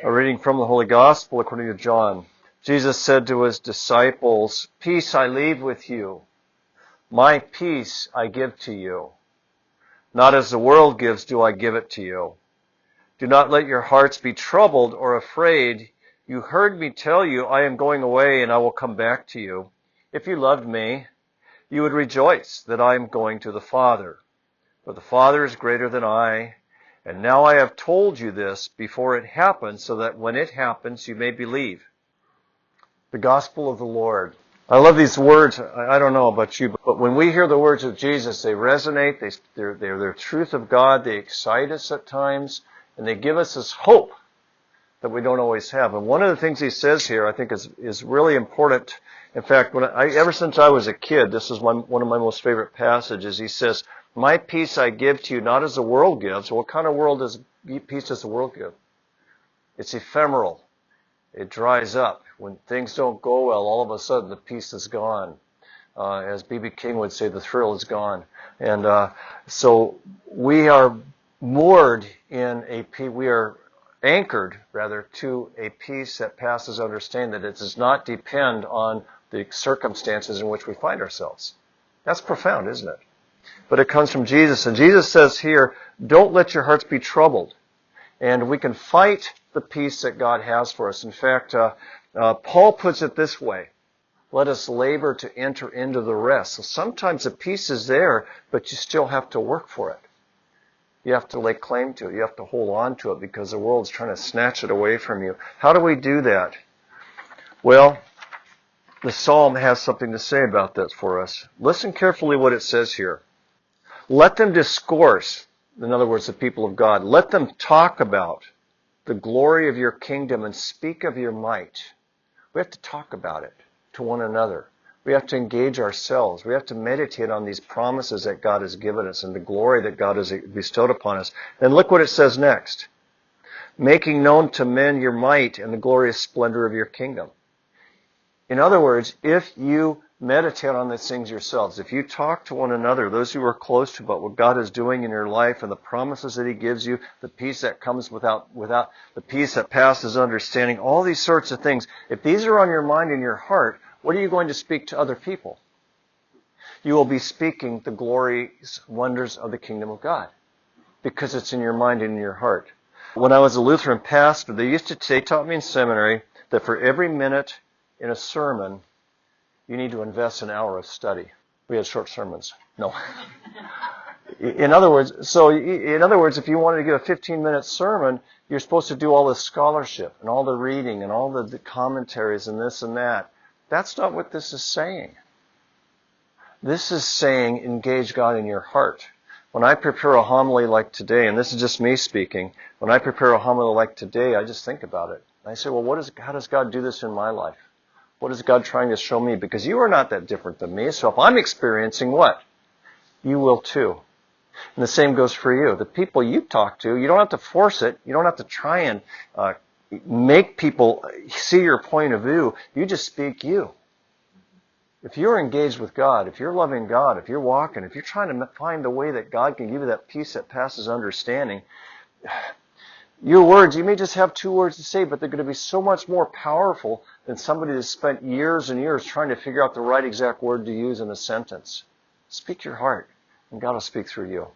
A reading from the Holy Gospel according to John. Jesus said to his disciples, "Peace I leave with you. My peace I give to you. Not as the world gives do I give it to you. Do not let your hearts be troubled or afraid. You heard me tell you, I am going away and I will come back to you. If you loved me, you would rejoice that I am going to the Father. For the Father is greater than I. And now I have told you this before it happens, so that when it happens, you may believe." The Gospel of the Lord. I love these words. I don't know about you, but when we hear the words of Jesus, they resonate. They're truth of God. They excite us at times, and they give us this hope that we don't always have. And one of the things he says here, I think, is really important. In fact, ever since I was a kid, this is one of my most favorite passages. He says, "My peace I give to you, not as the world gives." What kind of peace does the world give? It's ephemeral. It dries up. When things don't go well, all of a sudden the peace is gone. As B.B. King would say, the thrill is gone. And so we are moored in we are anchored, rather, to a peace that passes understanding, that it does not depend on the circumstances in which we find ourselves. That's profound, isn't it? But it comes from Jesus. And Jesus says here, don't let your hearts be troubled. And we can fight the peace that God has for us. In fact, Paul puts it this way: let us labor to enter into the rest. So sometimes the peace is there, but you still have to work for it. You have to lay claim to it. You have to hold on to it because the world's trying to snatch it away from you. How do we do that? Well, the Psalm has something to say about this for us. Listen carefully what it says here. Let them discourse, in other words, the people of God. Let them talk about the glory of your kingdom and speak of your might. We have to talk about it to one another. We have to engage ourselves. We have to meditate on these promises that God has given us and the glory that God has bestowed upon us. Then look what it says next. Making known to men your might and the glorious splendor of your kingdom. In other words, if you meditate on these things yourselves, if you talk to one another, those who are close to about what God is doing in your life and the promises that He gives you, the peace that comes without the peace that passes understanding, all these sorts of things, if these are on your mind and your heart, what are you going to speak to other people? You will be speaking the glorious wonders of the kingdom of God because it's in your mind and in your heart. When I was a Lutheran pastor, they taught me in seminary that for every minute in a sermon, you need to invest an hour of study. We had short sermons. No. In other words, if you wanted to give a 15-minute sermon, you're supposed to do all the scholarship and all the reading and all the commentaries and this and that. That's not what this is saying. This is saying engage God in your heart. When I prepare a homily like today, and this is just me speaking, when I prepare a homily like today, I just think about it. I say, well, how does God do this in my life? What is God trying to show me? Because you are not that different than me. So if I'm experiencing what? You will too. And the same goes for you. The people you talk to, you don't have to force it. You don't have to try and make people see your point of view. You just speak you. If you're engaged with God, if you're loving God, if you're walking, if you're trying to find the way that God can give you that peace that passes understanding, your words, you may just have 2 words to say, but they're going to be so much more powerful than somebody that's spent years and years trying to figure out the right exact word to use in a sentence. Speak your heart, and God will speak through you.